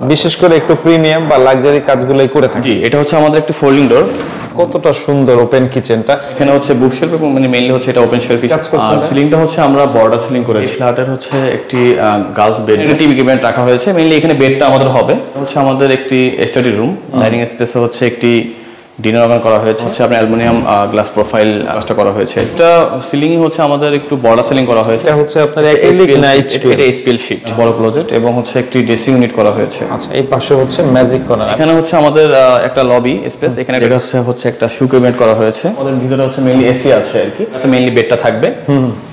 বিশেষ করে একটু প্রিমিয়াম বা লাক্সারি কাজগুলোই করে থাকি। জি, এটা হচ্ছে আমাদের একটি ফোল্ডিং ডোর। কতটা সুন্দর ওপেন কিচেনটা। এখানে হচ্ছে বুকশেলফ এবং মেইনলি হচ্ছে এটা ওপেন শেলফ কাজ করছে। সিলিংটা হচ্ছে আমরা বর্ডার সিলিং করেছি। ফ্ল্যাটের হচ্ছে একটি গার্লস বেড, টিভি ক্যাবিনেট রাখা হয়েছে। মেইনলি এখানে বেডটা আমাদের হবে। হচ্ছে আমাদের একটি স্টাডি রুম, ডাইনিং স্পেসে হচ্ছে একটি ডিনার অর্গান করা হয়েছে। হচ্ছে আপনার অ্যালুমিনিয়াম গ্লাস প্রোফাইল কাজটা করা হয়েছে। এটা সিলিং হচ্ছে আমাদের একটু বর্ডার সিলিং করা হয়েছে। এটা হচ্ছে আপনার অ্যাক্রিলিক না এইচপিএল, এটা এইচপিএল শীট, বড় ক্লোজেট এবং হচ্ছে একটি ড্রেসিং ইউনিট করা হয়েছে। আচ্ছা, এই পাশে হচ্ছে ম্যাজিক কর্নার। এখানে হচ্ছে আমাদের একটা লবি স্পেস। এখানে এটা হচ্ছে একটা শু ক্যাবিনেট করা হয়েছে। আমাদের ভিতরে হচ্ছে মেইনলি এসি আছে আর কি। তো মেইনলি বেডটা থাকবে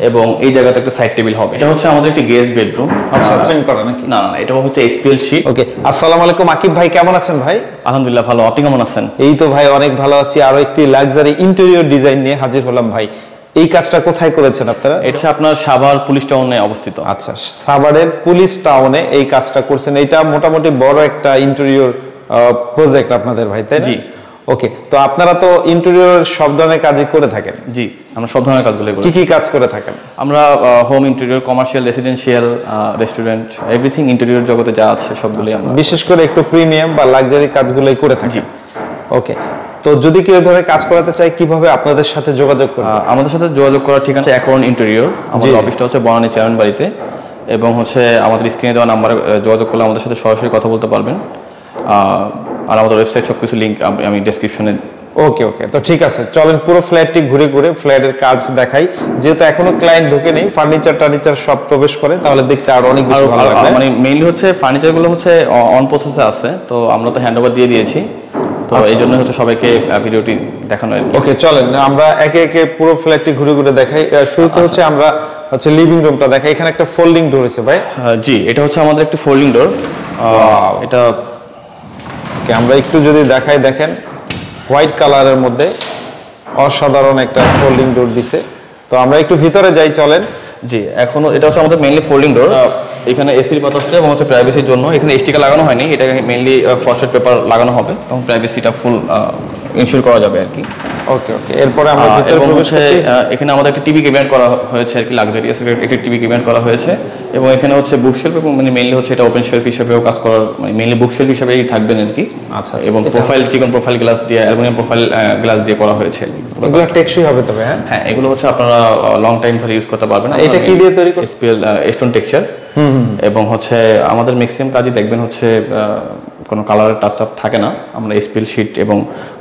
এবং এই জায়গাতে একটা সাইড টেবিল হবে। এটা হচ্ছে আমাদের একটি গেস্ট বেডরুম। আচ্ছা, চেঞ্জ করা নাকি? না না, এটা হচ্ছে এইচপিএল শীট। ওকে, আসসালামু আলাইকুম আকিব ভাই, কেমন আছেন ভাই? আলহামদুলিল্লাহ ভালো, আপনি কেমন আছেন? এই তো ভাই অনেক ভালো আছি। আরো একটি লাক্সারি ইন্টেরিয়র ডিজাইন নিয়ে হাজির হলাম ভাই। এই কাজটা কোথায় করেছেন আপনারা? এটা আপনার সাভার পুলিশ টাউনে অবস্থিত। আচ্ছা, সাভারের পুলিশ টাউনে এই কাজটা করছেন। এটা মোটামুটি বড় একটা ইন্টেরিয়র প্রজেক্ট আপনাদের ভাই, তাই না? জি। ওকে, তো আপনারা তো ইন্টেরিয়র সব ধরনের কাজই করে থাকেন। জি, আমরা সব ধরনের কাজগুলো করি। কি কি কাজ করে থাকেন? আমরা home interior, commercial, residential, restaurant, everything interior জগতে যা আছে সবগুলোই আমরা। বিশেষ করে একটু প্রিমিয়াম বা লাক্সারি কাজগুলোই করে থাকি। ওকে, তো যদি কেউ ধরে কাজ করাতে চায় কিভাবে আপনাদের সাথে যোগাযোগ করবে? আমাদের সাথে যোগাযোগ করার ঠিকানা অ্যাকাউন্ট ইন্টেরিয়র। আমাদের অফিসটা হচ্ছে বনানী চেয়ারম্যান বাড়িতে এবং হচ্ছে আমাদের স্ক্রিনে দেওয়া নাম্বারে যোগাযোগ করলে আমাদের সাথে সরাসরি কথা বলতে পারবেন। আর আমাদের ওয়েবসাইট সবকিছু লিংক আমি ডেসক্রিপশনে। ওকে ওকে, তো ঠিক আছে, চলেন পুরো ফ্ল্যাটটি ঘুরে ঘুরে ফ্ল্যাটের কাজ দেখাই। যেহেতু এখনো ক্লায়েন্ট ঢুকে নেই, ফার্নিচার সব প্রবেশ করে, তাহলে দেখতে আরো অনেক বেশি ভালো লাগবে। মানে মেইনলি হচ্ছে ফার্নিচারগুলো হচ্ছে অন প্রসেসে আছে, তো আমরা তো হ্যান্ডওভার দিয়ে দিয়েছি, তো এই জন্য হচ্ছে সবাইকে ভিডিওটি দেখানো আর কি। ওকে, চলেন আমরা একে একে পুরো ফ্ল্যাটটি ঘুরে ঘুরে দেখাই। শুরুতে হচ্ছে আমরা হচ্ছে লিভিং রুমটা দেখাই। এখানে একটা ফোল্ডিং ডোর আছে ভাই। জি, এটা হচ্ছে আমাদের একটি ফোল্ডিং ডোর। এটা আমরা একটু যদি দেখাই, দেখেন হোয়াইট কালারের মধ্যে অসাধারণ একটা ফোল্ডিং ডোর দিছে। তো আমরা একটু ভিতরে যাই, চলেন। জি, এখনো এটা হচ্ছে আমাদের মেইনলি ফোল্ডিং ডোর। এখানে এসির বাতাসটা এবং হচ্ছে প্রাইভেসির জন্য এখানে স্টিকার লাগানো হয়নি, এটা মেইনলি ফ্রস্টেড পেপার লাগানো হবে এবং প্রাইভেসিটা ফুল ইনশিওর করা যাবে আর কি। ওকে ওকে, এরপরে আমরা ভিতরে প্রবেশ করছি। এখানে আমাদের একটা টিভি ক্যাবিনেট করা হয়েছে আর কি, লাক্সারিয়াস একটা টিভি ক্যাবিনেট করা হয়েছে এবং এখানে হচ্ছে বুকশেলফ এবং মেইনলি হচ্ছে এটা ওপেন শেলফ হিসেবেও কাজ করার, মেইনলি বুকশেলফ হিসেবেই থাকবেন আর কি। আচ্ছা, এবং প্রোফাইল চিকন প্রোফাইল গ্লাস দিয়ে, অ্যালুমিনিয়াম প্রোফাইল গ্লাস দিয়ে করা হয়েছে। এগুলো টেকসই হবে তবে? হ্যাঁ, এগুলো হচ্ছে আপনারা লং টাইম ধরে ইউজ করতে পারবেন। এটা কি দিয়ে তৈরি করছেন? Spill stone texture. এবং হচ্ছে আমাদের ম্যাক্সিমাম কাজই দেখবেন হচ্ছে কোনো কালারের টাচ আপ থাকে না। আমরা স্পিল শীট এবং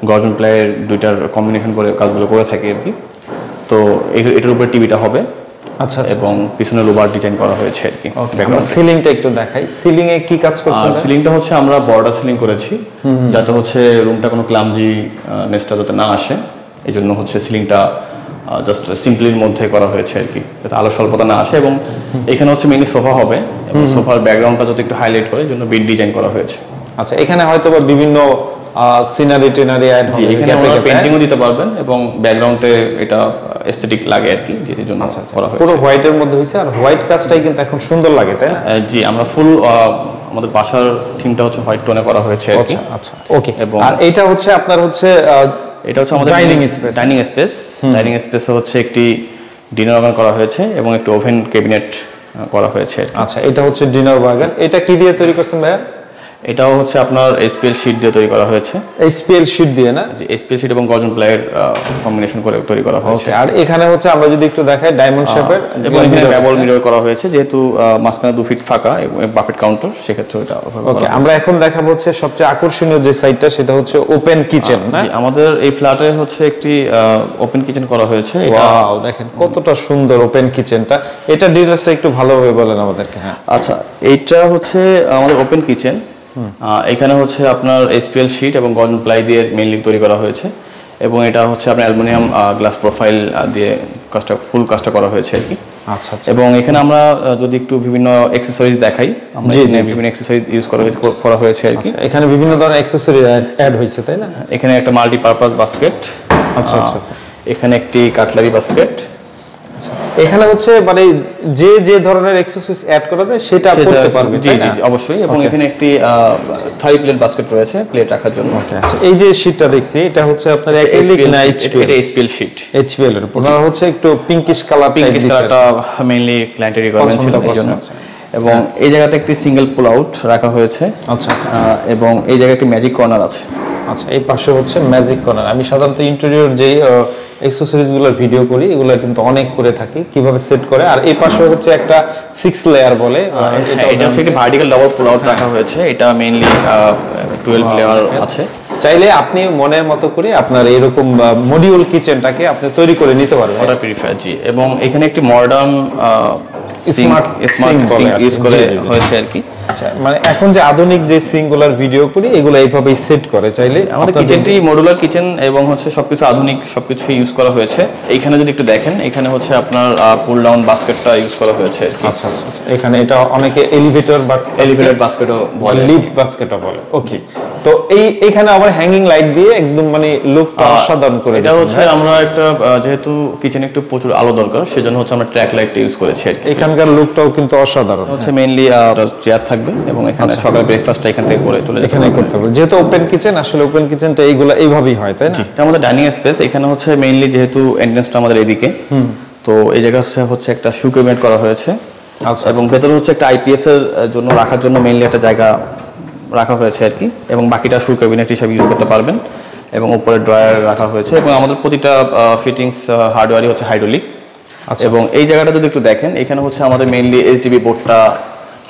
গর্জন প্লাইয়ের দুইটার কম্বিনেশন করে কাজগুলো করে থাকি আর কি। তো এটার উপরে টিভিটা হবে। আচ্ছা, এবং পিছনে লোবার ডিজাইন করা হয়েছে আর কি। আমরা সিলিংটা একটু দেখাই। সিলিং এ কি কাজ করছেন? সিলিংটা হচ্ছে আমরা বর্ডার সিলিং করেছি, যাতে হচ্ছে রুমটা কোনো ক্লামজি নেসটা যাতে না আসে। এই জন্য হচ্ছে সিলিংটা জাস্ট সিম্পলির মধ্যে করা হয়েছে আর কি, যাতে আলো স্বল্পতা না আসে। এবং এখানে হচ্ছে মেইনলি সোফা হবে এবং সোফার ব্যাকগ্রাউন্ডটা যাতে একটু হাইলাইট করে, এই জন্য বিট ডিজাইন করা হয়েছে। আচ্ছা, এখানে হয়তো বিভিন্ন সিনারি টিনারি অ্যাড হবে, এখানে আপনারা পেইন্টিংও দিতে পারবেন এবং ব্যাকগ্রাউন্ডে এটা এস্থেটিক লাগে আর কি, যেটার জন্য করা হয়েছে। পুরো হোয়াইটের মধ্যে হয়েছে, আর হোয়াইট কাজটাই কিন্তু এখন সুন্দর লাগে, তাই না? জি, আমরা ফুল আমাদের বাসার থিমটা হচ্ছে হোয়াইট টোনে করা হয়েছে আর কি। আচ্ছা, ওকে। আর এটা হচ্ছে আপনার হচ্ছে এটা হচ্ছে আমাদের ডাইনিং স্পেসে হচ্ছে একটি ডিনার অর্গান করা হয়েছে এবং একটি ওভেন ক্যাবিনেট করা হয়েছে। আচ্ছা, এটা হচ্ছে ডিনার বার্গার। এটা কি দিয়ে তৈরি করছেন ভাইয়া? এটাও হচ্ছে আপনার এসপিএল শীট দিয়ে তৈরি করা হয়েছে। এসপিএল শীট দিয়ে না? যে এসপিএল শীট এবং গর্জন প্লাইয়ের কম্বিনেশন করে তৈরি করা হয়েছে। আর এখানে হচ্ছে আমরা যদি একটু দেখাই ডায়মন্ড শেপের এবং এখানে ডাবল মিরর করা হয়েছে, যেহেতু মাঝখানে 2 ফিট ফাঁকা এবং বাফেট কাউন্টার, সেক্ষেত্রে এটা। ওকে, আমরা এখন দেখাবো হচ্ছে সবচেয়ে আকর্ষণীয় যে সাইডটা, সেটা হচ্ছে ওপেন কিচেন না? আমাদের এই ফ্ল্যাটে হচ্ছে একটি ওপেন কিচেন করা হয়েছে। ওয়াও, দেখেন কতটা সুন্দর ওপেন কিচেনটা। এটা ডিটেইলসটা একটু ভালোভাবে বলেন আমাদেরকে। হ্যাঁ, আচ্ছা, এইটা হচ্ছে আমাদের ওপেন কিচেন। এখানে হচ্ছে আপনার এসপিএল শীট এবং গর্জন প্লাই দিয়ে মেইনলি তৈরি করা হয়েছে এবং এটা হচ্ছে আপনার অ্যালুমিনিয়াম গ্লাস প্রোফাইল দিয়ে ফুল কাজটা করা হয়েছে আর কি। আচ্ছা, এবং এখানে আমরা যদি একটু বিভিন্ন অ্যাকসেসরিজ দেখাই, আমরা বিভিন্ন অ্যাকসেসরিজ ইউজ করা হয়েছে আর কি। এখানে বিভিন্ন ধরনের অ্যাকসেসরি অ্যাড হয়েছে, তাই না? এখানে একটা মাল্টিপারপাস বাস্কেট। আচ্ছা আচ্ছা, এখানে একটি কাটলারি বাস্কেট। এখানে হচ্ছে মানে যে ধরনের অ্যাকসেসরিজ অ্যাড করা যায় সেটা করতে পারবে, তাই না? জি, অবশ্যই। এবং এখানে একটি থাই প্লেট বাস্কেট রয়েছে প্লেট রাখার জন্য। আচ্ছা, এই যে শীটটা দেখছি, এটা হচ্ছে আপনার অ্যাক্রিলিক না এইচপিএল? এটা এইচপিএল শীট। এইচপিএল এর উপর হচ্ছে একটু পিঙ্কিশ কালারটা মেইনলি ক্লায়েন্টের রিকোয়ারমেন্ট ছিল, এই জন্য। এবং এই জায়গাতে একটি সিঙ্গেল পুল আউট রাখা হয়েছে। আচ্ছা আচ্ছা। এবং এই জায়গায় একটি ম্যাজিক কর্নার আছে। আচ্ছা, এই পাশে হচ্ছে ম্যাজিক কর্নার। আমি সাধারণত ইন্টেরিয়র যেই অ্যাকসেসরিজগুলোর ভিডিও করি এগুলো কিন্তু অনেক করে থাকি কিভাবে সেট করে। আর এই পাশে হচ্ছে একটা 6 লেয়ার বলে, এটা হচ্ছে একটি ভার্টিক্যাল ডাবল পুল আউট রাখা হয়েছে। এটা মেইনলি 12 লেয়ার আছে। চাইলে আপনি মনের মতো করে আপনার এরকম মডিউল কিচেনটাকে আপনি তৈরি করে নিতে পারবেন। ওটা প্রিফার জি। এবং এখানে একটি মডার্ন স্মার্ট সিঙ্ক ইউজ করে হয়েছে আর কি। আচ্ছা, মানে এখন যে আধুনিক যে সিঙ্কগুলার ভিডিও করি এগুলো এইভাবেই সেট করে। চাইলে আমাদের কিচেনটি মডুলার কিচেন এবং হচ্ছে সবকিছু আধুনিক সবকিছু ইউজ করা হয়েছে। এইখানে যদি একটু দেখেন, এখানে হচ্ছে আপনার পুল ডাউন বাস্কেটটা ইউজ করা হয়েছে। আচ্ছা আচ্ছা আচ্ছা। এখানে এটা অনেকে এলিভেটর বাস্কেটও বলে, লিফট বাস্কেটও বলে। ওকে, তো এইখানে আবার হ্যাঙ্গিং লাইট দিয়ে একদম মানে লুকটা অসাধারণ করে এটা হচ্ছে আমরা একটা যেহেতু কিচেনে একটু প্রচুর আলো দরকার সেজন্য হচ্ছে আমরা ট্র্যাক লাইটটা ইউজ করেছি। এখানকার লুকটাও কিন্তু অসাধারণ। হচ্ছে মেইনলি চেয়ার থাকবে এবং এখানে সকালে ব্রেকফাস্টটা এখান থেকে করে চলে এখানে করতে হবে। যেহেতু ওপেন কিচেন, আসলে ওপেন কিচেনটা এইগুলা এইভাবেই হয়, তাই না? এটা আমাদের ডাইনিং স্পেস। এখানে হচ্ছে মেইনলি যেহেতু এন্ট্রান্সটা আমাদের এদিকে, তো এই জায়গা হচ্ছে একটা শু ক্যাবিনেট করা হয়েছে। আচ্ছা, এবং ভেতরে হচ্ছে একটা আইপিএস এর জন্য রাখার জন্য মেইনলি একটা জায়গা রাখা হয়েছে আর কি। এবং বাকিটা শু ক্যাবিনেট হিসেবে ইউজ করতে পারবেন। এবং উপরে ড্রয়ার রাখা হয়েছে। এবং আমাদের প্রতিটা ফিটিংস হার্ডওয়্যারই হচ্ছে হাইড্রোলিক। এবং এই জায়গাটা যদি একটু দেখেন, এখানে হচ্ছে আমাদের মেইনলি এইচডিবি বোর্ডটা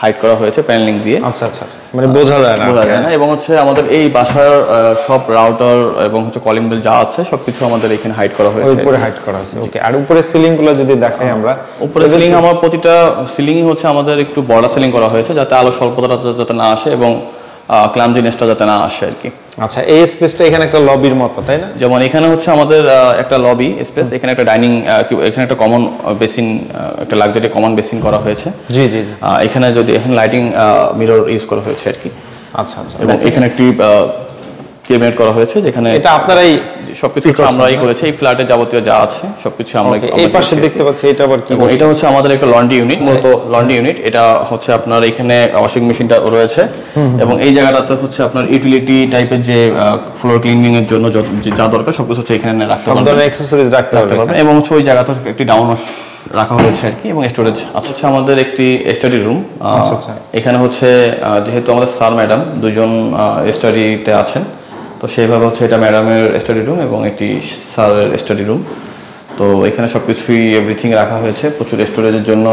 হাইড করা হয়েছে প্যানেলিং দিয়ে। আচ্ছা আচ্ছা আচ্ছা, মানে বোঝা যায় না। এবং হচ্ছে আমাদের এই বাসার সব রাউটার এবং হচ্ছে কলিং বেল যা আছে সবকিছু আমাদের এখানে হাইড করা হয়েছে। উপরে হাইড করা আছে। ওকে, আর উপরে সিলিং গুলো যদি দেখাই আমরা, উপরে সিলিং আমার প্রতিটা সিলিংই হচ্ছে আমাদের একটু বড় সিলিং করা হয়েছে যাতে আলো স্বল্পতা যাতে না আসে এবং ক্লামজিনেসটা যাতে না আসে আর কি। আচ্ছা, এই স্পেসটা এখানে একটা লবির মতো, তাই না? যেমন এখানে হচ্ছে আমাদের একটা লবি স্পেস, এখানে একটা ডাইনিং, এখানে একটা কমন বেসিন, একটা লাক্সারি কমন বেসিন করা হয়েছে। জি জি জি। এখানে যদি এখানে লাইটিং মিরর ইউজ করা হয়েছে আর কি। আচ্ছা আচ্ছা। এবং এখানে একটি ক্যাবিনেট করা হয়েছে যেখানে এটা আপনারাই সবকিছু আমরাই করেছি। এই ফ্ল্যাটে যাবতীয় যা আছে সবকিছু আমরা। এই পাশে দেখতে পাচ্ছি এটা আবার কি? এটা হচ্ছে আমাদের একটা লন্ড্রি ইউনিট, মূলত লন্ড্রি ইউনিট। এটা হচ্ছে আপনার এখানে ওয়াশিং মেশিনটা রয়েছে এবং এই জায়গাটাতে হচ্ছে আপনার ইউটিলিটি টাইপের যে ফ্লোর ক্লিনিং এর জন্য যা দরকার সবকিছু হচ্ছে এখানে রাখতে পারবেন। সব ধরনের অ্যাকসেসরিজ রাখতে পারবেন। এবং হচ্ছে ওই জায়গাতে একটি ডাউন রাখা হয়েছে আর কি। এবং স্টোরেজ আছে। হচ্ছে আমাদের একটি স্টাডি রুম। আচ্ছা আচ্ছা। এখানে হচ্ছে যেহেতু আমাদের স্যার ম্যাডাম দুজন স্টাডিতে আছেন, তো সেইভাবে হচ্ছে এটা ম্যাডামের স্টাডি রুম এবং একটি স্যারের স্টাডি রুম। তো এখানে সবকিছুই এভরিথিং রাখা হয়েছে প্রচুর স্টোরেজের জন্য।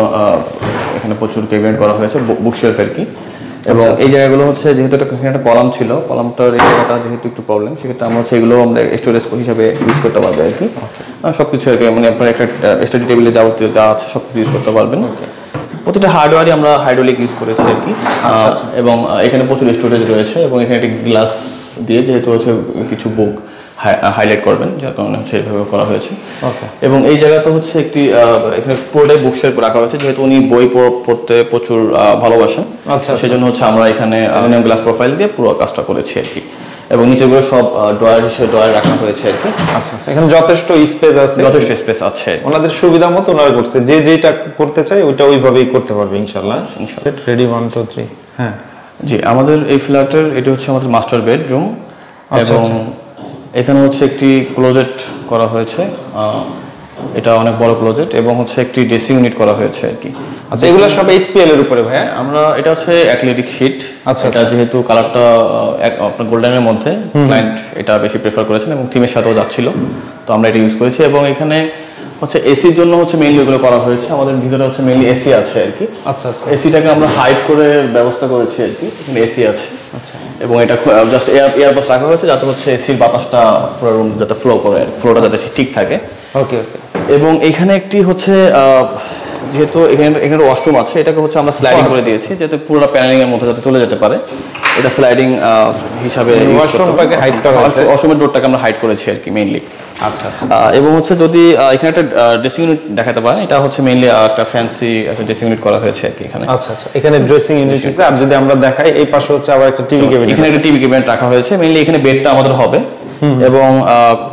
এখানে প্রচুর ক্যাবিনেট করা হয়েছে, বুকশেলফ আর কি। এবং এই জায়গাগুলো হচ্ছে যেহেতু এখানে একটা কলাম ছিল, কলামটার এই জায়গাটা যেহেতু একটু প্রবলেম, সেক্ষেত্রে আমরা হচ্ছে এগুলো আমরা স্টোরেজ হিসাবে ইউজ করতে পারবো আর কি। সবকিছু আর কি, মানে আপনার একটা স্টাডি টেবিলে যাবতীয় যা আছে সবকিছু ইউজ করতে পারবেন। প্রতিটা হার্ডওয়্যারই আমরা হাইড্রোলিক ইউজ করেছি আর কি। এবং এখানে প্রচুর স্টোরেজ রয়েছে এবং এখানে একটি গ্লাস দিয়ে যেহেতু হচ্ছে কিছু বুক হাইলাইট করবেন, যার কারণে হচ্ছে এইভাবে করা হয়েছে। এবং এই জায়গাতে হচ্ছে একটি এখানে পুরোটাই বুকশেলফ রাখা হয়েছে, যেহেতু উনি বই পড়তে প্রচুর ভালোবাসেন। আচ্ছা, সেজন্য হচ্ছে আমরা এখানে অ্যালুমিনিয়াম গ্লাস প্রোফাইল দিয়ে পুরো কাজটা করেছি আর কি। এবং নিচেগুলো সব ড্রয়ার হিসেবে ড্রয়ার রাখা হয়েছে আর কি। আচ্ছা আচ্ছা, এখানে যথেষ্ট স্পেস আছে। যথেষ্ট স্পেস আছে, ওনাদের সুবিধা মতো ওনারা করছে। যে যেটা করতে চায় ওইটা ওইভাবেই করতে পারবে ইনশাআল্লাহ। রেডি 1 2 3। হ্যাঁ জি, আমাদের এই ফ্ল্যাটের এটি হচ্ছে আমাদের মাস্টার বেডরুম। এবং এখানে হচ্ছে একটি ক্লোজেট করা হয়েছে, এটা অনেক বড় ক্লোজেট। এবং হচ্ছে একটি ড্রেসিং ইউনিট করা হয়েছে আর কি। আচ্ছা, এগুলো সব এইচপিএল এর উপরে ভাই? আমরা এটা হচ্ছে অ্যাক্রিলিক শীট। আচ্ছা, এটা যেহেতু কালারটা আপনার গোল্ডেনের মধ্যে, ক্লায়েন্ট এটা বেশি প্রেফার করেছেন এবং থিমের সাথেও যাচ্ছিল, তো আমরা এটা ইউজ করেছি। এবং এখানে হচ্ছে এসির জন্য হচ্ছে মেইনলি এগুলো করা হয়েছে। আমাদের ভিতরে হচ্ছে মেইনলি এসি আছে আর কি। আচ্ছা আচ্ছা। এসিটাকে আমরা হাইড করে ব্যবস্থা করেছি আর কি, এখানে এসি আছে। আচ্ছা। এবং এটা জাস্ট এয়ারবাস রাখা হয়েছে যাতে হচ্ছে এসির বাতাসটা পুরো রুম যাতে ফ্লো করে, ফ্লোটা যাতে ঠিক থাকে। ওকে ওকে। এবং এখানে একটি হচ্ছে যেহেতু এখানে ওয়াশরুম আছে, এটাকে হচ্ছে আমরা স্লাইডিং করে দিয়েছি যাতে পুরো প্যানেলিং এর মধ্যে যাতে চলে যেতে পারে। এটা স্লাইডিং হিসাবে ওয়াশরুমটাকে হাইড করা হয়েছে, ওয়াশরুমের ডোরটাকে আমরা হাইড করেছি আর কি মেইনলি। আচ্ছা আচ্ছা। এবং হচ্ছে যদি এখানে একটা ড্রেসিং ইউনিট দেখাতে পারেন, এটা হচ্ছে মেইনলি একটা ফ্যান্সি একটা ড্রেসিং ইউনিট করা হয়েছে আর কি এখানে। আচ্ছা আচ্ছা, এখানে ড্রেসিং ইউনিট আছে। আর যদি আমরা দেখাই এই পাশে হচ্ছে আবার একটা টিভি ক্যাবিনেট। এখানে একটা টিভি ক্যাবিনেট রাখা হয়েছে, মেইনলি এখানে বেডটা আমাদের হবে। এবং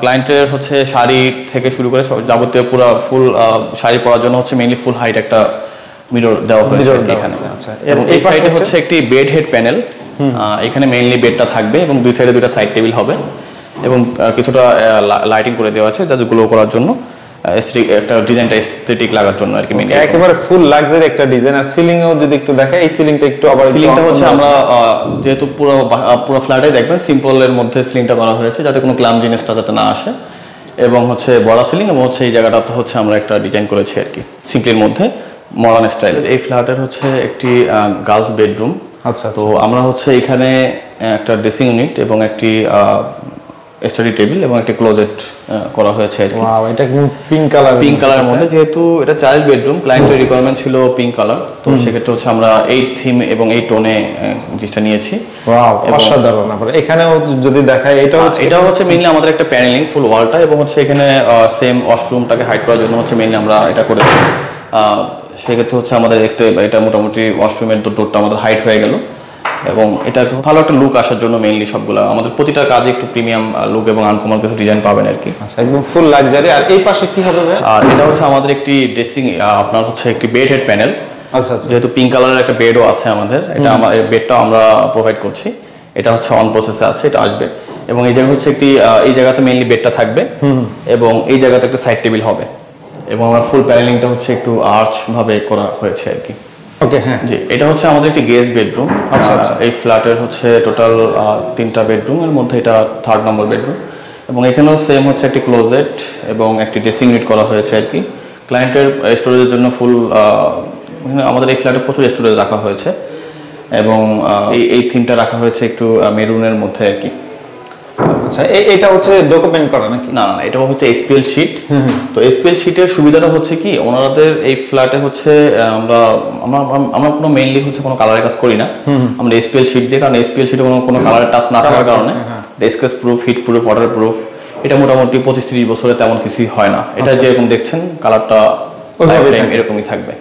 ক্লায়েন্টের হচ্ছে শাড়ি থেকে শুরু করে যাবতীয় পুরো ফুল শাড়ি পরার জন্য হচ্ছে মেইনলি ফুল হাইট একটা মিরর দেওয়া হয়েছে এখানে। আচ্ছা, এবং এই সাইডে হচ্ছে একটি বেড হেড প্যানেল। এখানে মেইনলি বেডটা থাকবে এবং দুই সাইডে দুটো সাইড টেবিল হবে এবং কিছুটা লাইটিং করে দেওয়া আছে যাতে গ্লো করার জন্য। একটা ডিজাইনটা এস্থেটিক লাগার জন্য আর কি। একেবারে ফুল লাক্সারি একটা ডিজাইন। আর সিলিং এও যদি একটু দেখে, এই সিলিংটা একটু আবার সিলিংটা হচ্ছে আমরা যেহেতু পুরো ফ্ল্যাটে দেখবেন সিম্পলের মধ্যে সিলিংটা করা হয়েছে যাতে কোনো ক্লামজিনেসটা যাতে না আসে, এবং হচ্ছে বড় সিলিং, এবং হচ্ছে এই জায়গাটাতে হচ্ছে আমরা একটা ডিজাইন করেছি আর কি সিম্পলের মধ্যে মডার্ন স্টাইল। এই ফ্ল্যাটের হচ্ছে একটি গার্লস বেডরুম। আচ্ছা, তো আমরা হচ্ছে এখানে একটা ড্রেসিং ইউনিট এবং একটি স্টাডি টেবিল এবং একটা ক্লোজেট করা হয়েছে আর কি। ওয়াও, এটা পিঙ্ক কালারের মধ্যে, যেহেতু এটা চাইল্ড বেডরুম, ক্লায়েন্টের রিকোয়ারমেন্ট ছিল পিঙ্ক কালার, তো সেক্ষেত্রে হচ্ছে আমরা এই থিম এবং এই টোনে জিনিসটা নিয়েছি। ওয়াও, অসাধারণ। এখানেও যদি দেখায়, এটা হচ্ছে মেইনলি আমাদের একটা প্যানেলিং ফুল ওয়ালটা, এবং হচ্ছে এখানে সেম ওয়াশরুমটাকে হাইড করার জন্য হচ্ছে মেইনলি আমরা এটা করেছি। সেক্ষেত্রে হচ্ছে আমাদের দেখতে এটা মোটামুটি ওয়াশরুমের ডোরটা আমাদের হাইট হয়ে গেল, এবং এটা ভালো একটা লুক আসার জন্য মেইনলি সবগুলো আমাদের প্রতিটা কাজে একটু প্রিমিয়াম লুক এবং আনকমন কিছু ডিজাইন পাবেন আর কি। আচ্ছা, একদম ফুল লাক্সারি। আর এই পাশে কি হবে ভাই? আর এটা হচ্ছে আমাদের একটি ড্রেসিং, আপনার হচ্ছে একটি বেড হেড প্যানেল। আচ্ছা, যেহেতু পিঙ্ক কালারের একটা বেডও আছে আমাদের, এটা আমাদের বেডটাও আমরা প্রোভাইড করছি। এটা হচ্ছে অন প্রসেসে আছে, এটা আসবে। এবং এই জায়গা হচ্ছে একটি, এই জায়গাতে মেইনলি বেডটা থাকবে, এবং এই জায়গাতে একটা সাইড টেবিল হবে, এবং আমার ফুল প্যানেলিংটা হচ্ছে একটু আর্চ ভাবে করা হয়েছে আর কি। ওকে, হ্যাঁ জি, এটা হচ্ছে আমাদের একটি গেস্ট বেডরুম। আচ্ছা আচ্ছা। এই ফ্ল্যাটের হচ্ছে টোটাল 3টা বেডরুমের মধ্যে এটা 3rd নম্বর বেডরুম, এবং এখানেও সেম হচ্ছে একটি ক্লোজেট এবং একটি ড্রেসিং ইউনিট করা হয়েছে আর কি। ক্লায়েন্টের স্টোরেজের জন্য ফুল, আমাদের এই ফ্ল্যাটে প্রচুর স্টোরেজ রাখা হয়েছে, এবং এই থিমটা রাখা হয়েছে একটু মেরুনের মধ্যে আর কি। আচ্ছা, এটা হচ্ছে ডকুমেন্ট করা নাকি? না, এটা হচ্ছে এসপিএল শীট। তো এসপিএল শীটের সুবিধাটা হচ্ছে কি, ওনাদের এই ফ্ল্যাটে হচ্ছে আমরা কোনো মেইনলি হচ্ছে কোনো কালারের কাজ করি না, আমরা এসপিএল শীট দিয়ে, কারণ এসপিএল শীটে কোনো কালারের টাচ না থাকার কারণে scratch proof, heat proof, water proof, এটা মোটামুটি 25-30 বছরে তেমন কিছুই হয় না। এটা যেরকম দেখছেন কালারটা এরকমই থাকবে।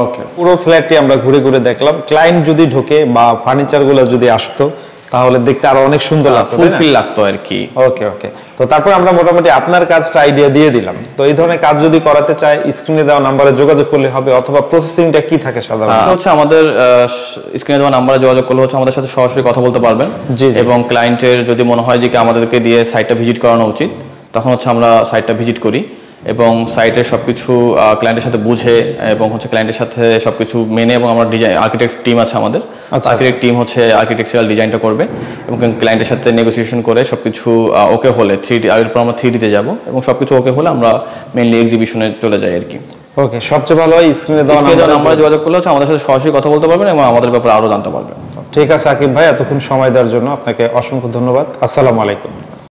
ওকে, পুরো ফ্ল্যাটটি আমরা ঘুরে ঘুরে দেখলাম। ক্লায়েন্ট যদি ঢোকে বা ফার্নিচারগুলো যদি আসতো তাহলে দেখতে আরো অনেক সুন্দর লাগতো, ফুলফিল লাগতো আর কি। ওকে ওকে, তো তারপর আমরা মোটামুটি আপনার কাজটা আইডিয়া দিয়ে দিলাম। তো এই ধরনের কাজ যদি করাতে চায়, স্ক্রিনে দেওয়া নম্বরে যোগাযোগ করলে হবে, অথবা প্রসেসিংটা কি থাকে সাধারণত? হচ্ছে আমাদের স্ক্রিনে দেওয়া নম্বরে যোগাযোগ করলে হচ্ছে আমাদের সাথে সরাসরি কথা বলতে পারবেন, এবং ক্লায়েন্টের যদি মনে হয় যে আমাদেরকে দিয়ে সাইটটা ভিজিট করানো উচিত, তখন হচ্ছে আমরা সাইটটা ভিজিট করি, এবং সাইটের সবকিছু ক্লায়েন্টের সাথে বুঝে, এবং হচ্ছে ক্লায়েন্টের সাথে সবকিছু মেনে, এবং আমরা ডিজাইন আর্কিটেক্ট টিম আছে আমাদের, আর্কিটেক্ট টিম হচ্ছে আর্কিটেকচারাল ডিজাইনটা করবে, এবং ক্লায়েন্টের সাথে নেগোসিয়েশন করে সবকিছু ওকে হলে 3D, এরপর আমরা 3D তে যাব, এবং সবকিছু ওকে হলে আমরা মেইনলি এক্সিবিশনে চলে যাই আর কি। ওকে, সবচেয়ে ভালো হয় স্ক্রিনে দেওয়া নাম্বারে যোগাযোগ করলে হচ্ছে আমাদের সাথে সরাসরি কথা বলতে পারবেন, এবং আমাদের ব্যাপারে আরো জানতে পারবেন। ঠিক আছে আকিব ভাই, এতক্ষণ সময় দেওয়ার জন্য আপনাকে অসংখ্য ধন্যবাদ। আসসালামু আলাইকুম।